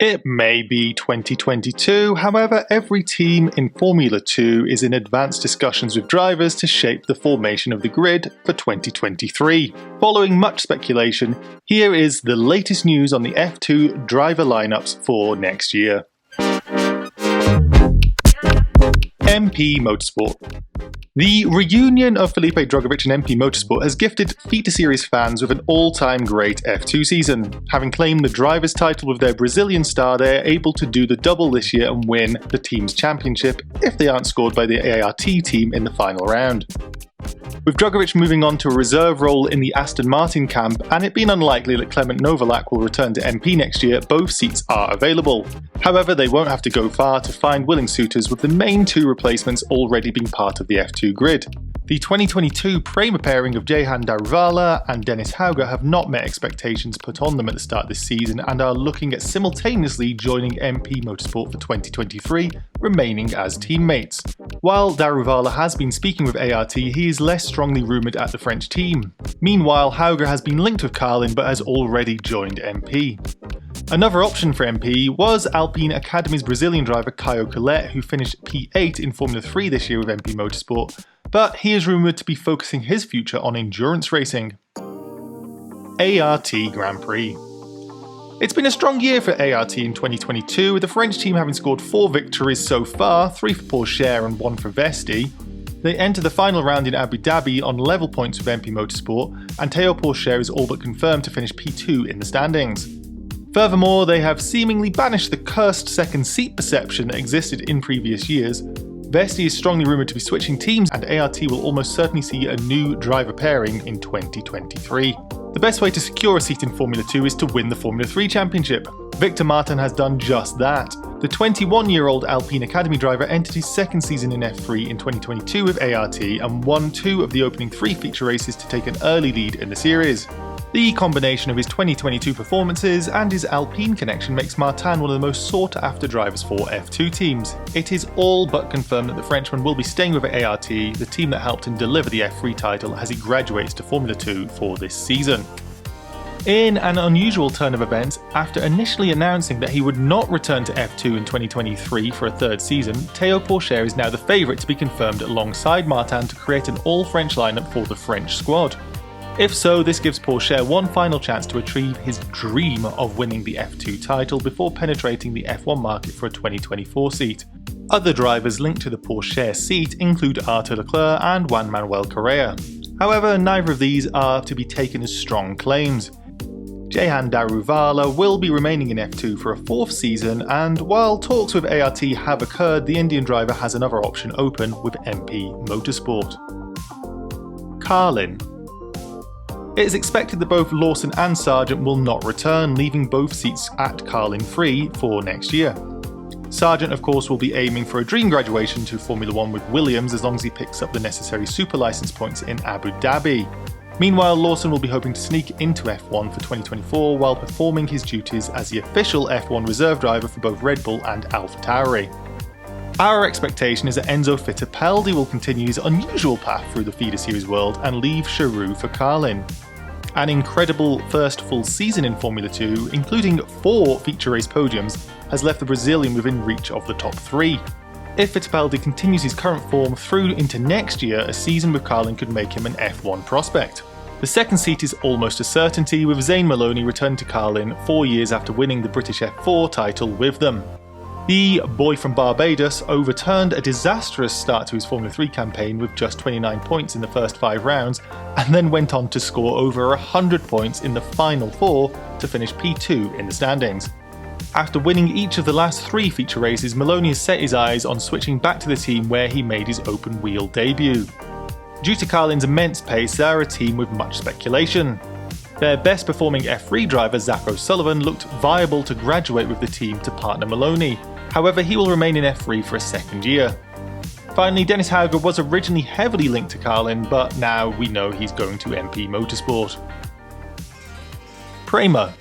It may be 2022, however, every team in Formula 2 is in advanced discussions with drivers to shape the formation of the grid for 2023. Following much speculation, here is the latest news on the F2 driver lineups for next year. MP Motorsport. The reunion of Felipe Drugovich and MP Motorsport has gifted FITA Series fans with an all-time great F2 season. Having claimed the driver's title with their Brazilian star, they are able to do the double this year and win the team's championship if they aren't scored by the ART team in the final round. With Drugovich moving on to a reserve role in the Aston Martin camp and it being unlikely that Clement Novalak will return to MP next year, both seats are available. However, they won't have to go far to find willing suitors, with the main two replacements already being part of the F2 grid. The 2022 PREMA pairing of Jehan Daruvala and Dennis Hauger have not met expectations put on them at the start of this season and are looking at simultaneously joining MP Motorsport for 2023, remaining as teammates. While Daruvala has been speaking with ART, he is less strongly rumoured at the French team. Meanwhile, Hauger has been linked with Carlin but has already joined MP. Another option for MP was Alpine Academy's Brazilian driver Caio Collet, who finished P8 in Formula 3 this year with MP Motorsport, but he is rumoured to be focusing his future on endurance racing. ART Grand Prix. It's been a strong year for ART in 2022, with the French team having scored 4 victories so far, 3 for Pourchaire and 1 for Vesti. They enter the final round in Abu Dhabi on level points with MP Motorsport, and Théo Pourchaire is all but confirmed to finish P2 in the standings. Furthermore, they have seemingly banished the cursed second seat perception that existed in previous years. Vesti is strongly rumoured to be switching teams, and ART will almost certainly see a new driver pairing in 2023. The best way to secure a seat in Formula 2 is to win the Formula 3 championship. Victor Martin has done just that. The 21-year-old Alpine Academy driver entered his second season in F3 in 2022 with ART and won 2 of the opening 3 feature races to take an early lead in the series. The combination of his 2022 performances and his Alpine connection makes Martin one of the most sought-after drivers for F2 teams. It is all but confirmed that the Frenchman will be staying with ART, the team that helped him deliver the F3 title, as he graduates to Formula 2 for this season. In an unusual turn of events, after initially announcing that he would not return to F2 in 2023 for a third season, Théo Pourchaire is now the favourite to be confirmed alongside Martin to create an all-French lineup for the French squad. If so, this gives Pourchaire one final chance to achieve his dream of winning the F2 title before penetrating the F1 market for a 2024 seat. Other drivers linked to the Pourchaire seat include Arthur Leclerc and Juan Manuel Correa. However, neither of these are to be taken as strong claims. Jehan Daruvala will be remaining in F2 for a 4th season, and while talks with ART have occurred, the Indian driver has another option open with MP Motorsport. Carlin. It is expected that both Lawson and Sargent will not return, leaving both seats at Carlin free for next year. Sargent, of course, will be aiming for a dream graduation to Formula 1 with Williams as long as he picks up the necessary super license points in Abu Dhabi. Meanwhile, Lawson will be hoping to sneak into F1 for 2024 while performing his duties as the official F1 reserve driver for both Red Bull and AlphaTauri. Our expectation is that Enzo Fittipaldi will continue his unusual path through the FITA Series world and leave Charouz for Carlin. An incredible first full season in Formula 2, including 4 feature race podiums, has left the Brazilian within reach of the top 3. If Fittipaldi continues his current form through into next year, a season with Carlin could make him an F1 prospect. The second seat is almost a certainty, with Zane Maloney returning to Carlin 4 years after winning the British F4 title with them. The boy from Barbados overturned a disastrous start to his Formula 3 campaign with just 29 points in the first 5 rounds, and then went on to score over 100 points in the final 4 to finish P2 in the standings. After winning each of the last 3 feature races, Maloney has set his eyes on switching back to the team where he made his open wheel debut. Due to Carlin's immense pace, they are a team with much speculation. Their best performing F3 driver, Zach O'Sullivan, looked viable to graduate with the team to partner Maloney. However, he will remain in F3 for a second year. Finally, Dennis Hauger was originally heavily linked to Carlin, but now we know he's going to MP Motorsport. PREMA.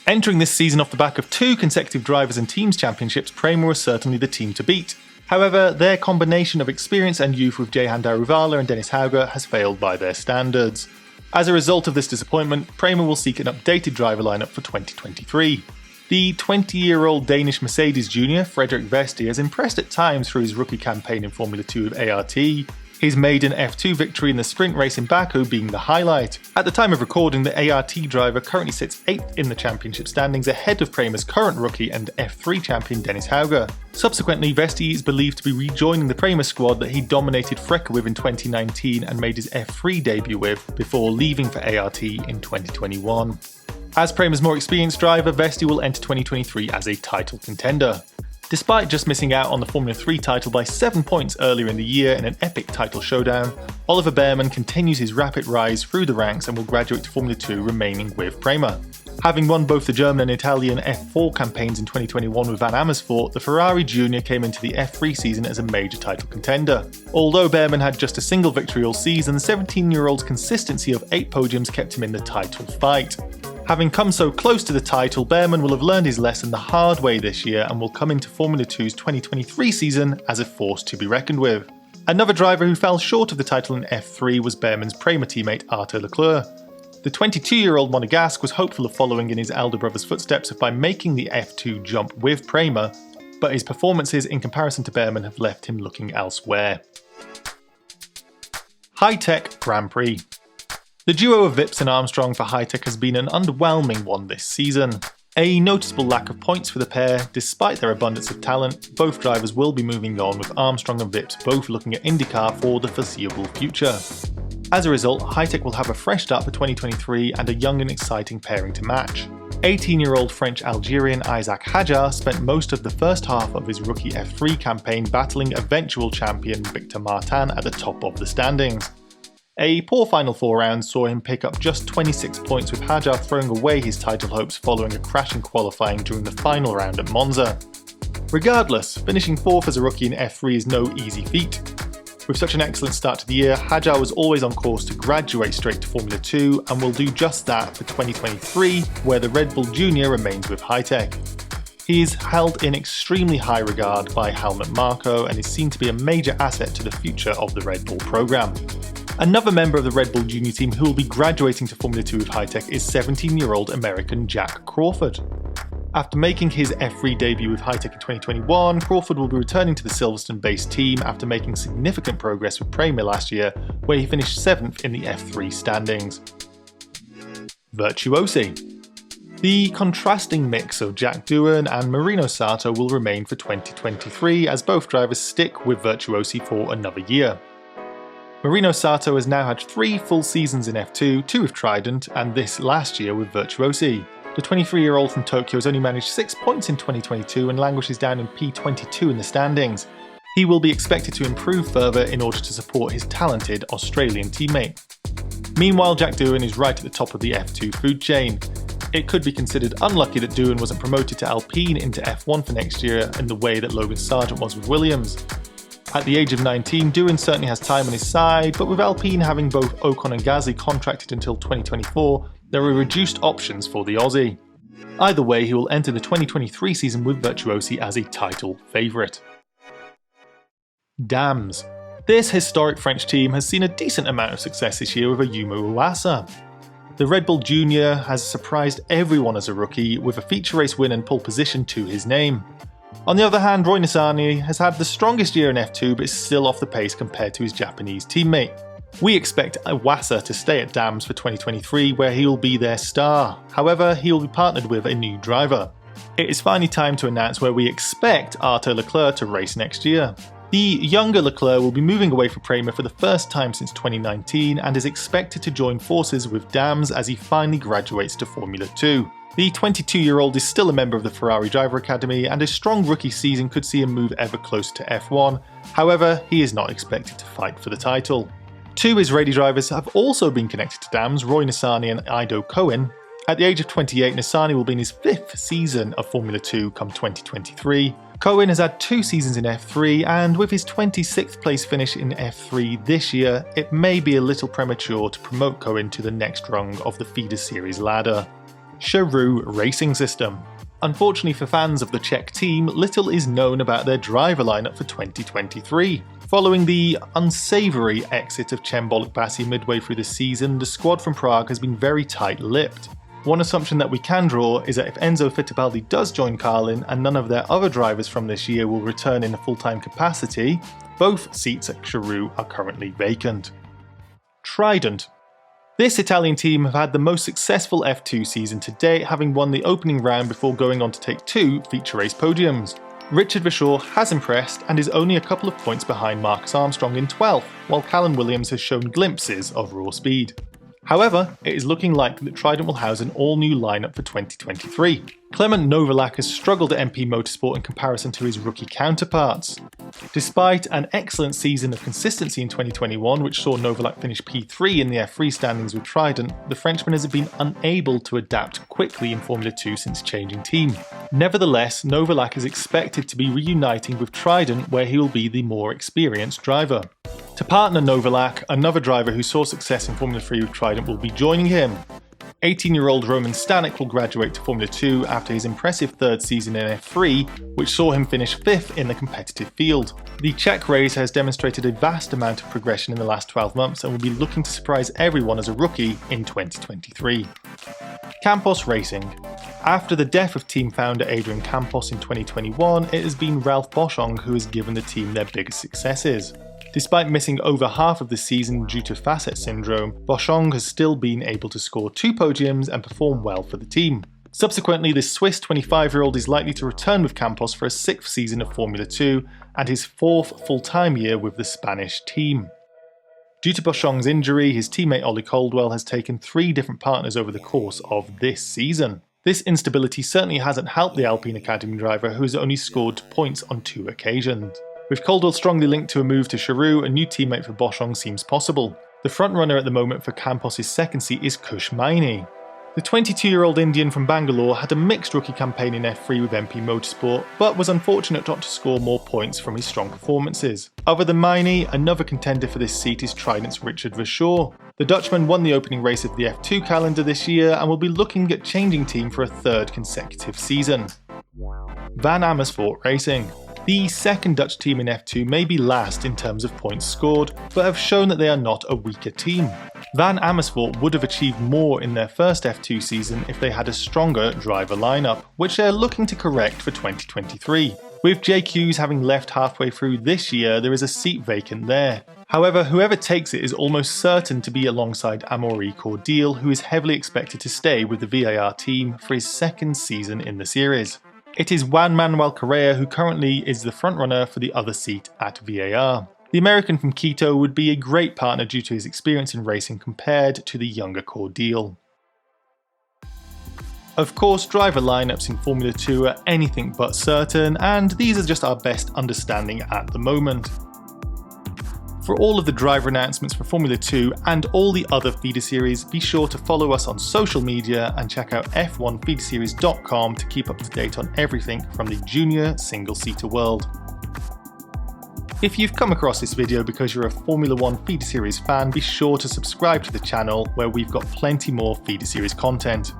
Entering this season off the back of 2 consecutive drivers and teams championships, PREMA was certainly the team to beat. However, their combination of experience and youth with Jehan Daruvala and Dennis Hauger has failed by their standards. As a result of this disappointment, PREMA will seek an updated driver lineup for 2023. The 20-year-old Danish Mercedes junior, Frederik Vesti, has impressed at times through his rookie campaign in Formula 2 with ART, his maiden F2 victory in the sprint race in Baku being the highlight. At the time of recording, the ART driver currently sits 8th in the championship standings ahead of PREMA's current rookie and F3 champion Dennis Hauger. Subsequently, Vesti is believed to be rejoining the PREMA squad that he dominated Freca with in 2019 and made his F3 debut with before leaving for ART in 2021. As PREMA's more experienced driver, Vesti will enter 2023 as a title contender. Despite just missing out on the Formula 3 title by 7 points earlier in the year in an epic title showdown, Oliver Bearman continues his rapid rise through the ranks and will graduate to Formula 2 remaining with PREMA. Having won both the German and Italian F4 campaigns in 2021 with Van Amersfoort, the Ferrari Junior came into the F3 season as a major title contender. Although Bearman had just a single victory all season, the 17-year-old's consistency of 8 podiums kept him in the title fight. Having come so close to the title, Bearman will have learned his lesson the hard way this year and will come into Formula 2's 2023 season as a force to be reckoned with. Another driver who fell short of the title in F3 was Bearman's PREMA teammate Arthur Leclerc. The 22-year-old Monegasque was hopeful of following in his elder brother's footsteps by making the F2 jump with PREMA, but his performances in comparison to Bearman have left him looking elsewhere. Hitech Grand Prix. The duo of Vips and Armstrong for Hitech has been an underwhelming one this season. A noticeable lack of points for the pair. Despite their abundance of talent, both drivers will be moving on, with Armstrong and Vips both looking at IndyCar for the foreseeable future. As a result, Hitech will have a fresh start for 2023 and a young and exciting pairing to match. 18-year-old French-Algerian Isaac Hadjar spent most of the first half of his rookie F3 campaign battling eventual champion Victor Martin at the top of the standings. A poor final 4 rounds saw him pick up just 26 points, with Hadjar throwing away his title hopes following a crash in qualifying during the final round at Monza. Regardless, finishing 4th as a rookie in F3 is no easy feat. With such an excellent start to the year, Hadjar was always on course to graduate straight to Formula 2 and will do just that for 2023, where the Red Bull Junior remains with Hitech. He is held in extremely high regard by Helmut Marko and is seen to be a major asset to the future of the Red Bull program. Another member of the Red Bull Junior team who will be graduating to Formula 2 with Hitech is 17-year-old American Jack Crawford. After making his F3 debut with Hitech in 2021, Crawford will be returning to the Silverstone-based team after making significant progress with PREMA last year, where he finished 7th in the F3 standings. Virtuosi. The contrasting mix of Jack Doohan and Marino Sato will remain for 2023, as both drivers stick with Virtuosi for another year. Marino Sato has now had 3 full seasons in F2, 2 with Trident, and this last year with Virtuosi. The 23-year-old from Tokyo has only managed 6 points in 2022 and languishes down in P22 in the standings. He will be expected to improve further in order to support his talented Australian teammate. Meanwhile, Jack Doohan is right at the top of the F2 food chain. It could be considered unlucky that Doohan wasn't promoted to Alpine into F1 for next year in the way that Logan Sargent was with Williams. At the age of 19, Doohan certainly has time on his side, but with Alpine having both Ocon and Gasly contracted until 2024, there are reduced options for the Aussie. Either way, he will enter the 2023 season with Virtuosi as a title favourite. Dams. This historic French team has seen a decent amount of success this year with Ayumu Iwasa. The Red Bull Junior has surprised everyone as a rookie, with a feature race win and pole position to his name. On the other hand, Roy Nissany has had the strongest year in F2 but is still off the pace compared to his Japanese teammate. We expect Iwasa to stay at Dams for 2023, where he will be their star. However, he will be partnered with a new driver. It is finally time to announce where we expect Arthur Leclerc to race next year. The younger Leclerc will be moving away from PREMA for the first time since 2019 and is expected to join forces with Dams as he finally graduates to Formula 2. The 22-year-old is still a member of the Ferrari Driver Academy, and a strong rookie season could see him move ever closer to F1. However, he is not expected to fight for the title. 2 Israeli drivers have also been connected to Dams, Roy Nissany and Ido Cohen. At the age of 28, Nissany will be in his 5th season of Formula 2 come 2023. Cohen has had 2 seasons in F3, and with his 26th place finish in F3 this year, it may be a little premature to promote Cohen to the next rung of the feeder series ladder. Charouz Racing System. Unfortunately for fans of the Czech team, little is known about their driver lineup for 2023. Following the unsavoury exit of Cem Boluk-Bassi midway through the season, the squad from Prague has been very tight-lipped. One assumption that we can draw is that if Enzo Fittipaldi does join Carlin and none of their other drivers from this year will return in a full-time capacity, both seats at Charouz are currently vacant. Trident. This Italian team have had the most successful F2 season to date, having won the opening round before going on to take 2 feature race podiums. Richard Verschoor has impressed and is only a couple of points behind Marcus Armstrong in 12th, while Callum Williams has shown glimpses of raw speed. However, it is looking likely that Trident will house an all-new lineup for 2023. Clement Novalak has struggled at MP Motorsport in comparison to his rookie counterparts. Despite an excellent season of consistency in 2021, which saw Novalak finish P3 in the F3 standings with Trident, the Frenchman has been unable to adapt quickly in Formula 2 since changing team. Nevertheless, Novalak is expected to be reuniting with Trident, where he will be the more experienced driver. To partner Novalak, another driver who saw success in Formula 3 with Trident will be joining him. 18-year-old Roman Stanek will graduate to Formula 2 after his impressive third season in F3, which saw him finish 5th in the competitive field. The Czech racer has demonstrated a vast amount of progression in the last 12 months and will be looking to surprise everyone as a rookie in 2023. Campos Racing. After the death of team founder Adrian Campos in 2021, it has been Ralph Boschung who has given the team their biggest successes. Despite missing over half of the season due to facet syndrome, Boschung has still been able to score 2 podiums and perform well for the team. Subsequently, the Swiss 25-year-old is likely to return with Campos for a 6th season of Formula 2 and his 4th full-time year with the Spanish team. Due to Boschung's injury, his teammate Ollie Caldwell has taken 3 different partners over the course of this season. This instability certainly hasn't helped the Alpine Academy driver, who has only scored points on 2 occasions. With Caldwell strongly linked to a move to Charouz, a new teammate for Boschung seems possible. The frontrunner at the moment for Campos' second seat is Kush Maini. The 22-year-old Indian from Bangalore had a mixed rookie campaign in F3 with MP Motorsport, but was unfortunate not to score more points from his strong performances. Other than Maini, another contender for this seat is Trident's Richard Verschoor. The Dutchman won the opening race of the F2 calendar this year and will be looking at changing team for a 3rd consecutive season. Van Amersfoort Racing. The second Dutch team in F2 may be last in terms of points scored, but have shown that they are not a weaker team. Van Amersfoort would have achieved more in their first F2 season if they had a stronger driver lineup, which they're looking to correct for 2023. With Jake Hughes having left halfway through this year, there is a seat vacant there. However, whoever takes it is almost certain to be alongside Amaury Cordeel, who is heavily expected to stay with the VAR team for his 2nd season in the series. It is Juan Manuel Correa who currently is the frontrunner for the other seat at VAR. The American from Quito would be a great partner due to his experience in racing compared to the younger Cordeel. Of course, driver lineups in Formula 2 are anything but certain, and these are just our best understanding at the moment. For all of the driver announcements for Formula 2 and all the other feeder series, be sure to follow us on social media and check out f1feederseries.com to keep up to date on everything from the junior single-seater world. If you've come across this video because you're a Formula 1 feeder series fan, be sure to subscribe to the channel where we've got plenty more feeder series content.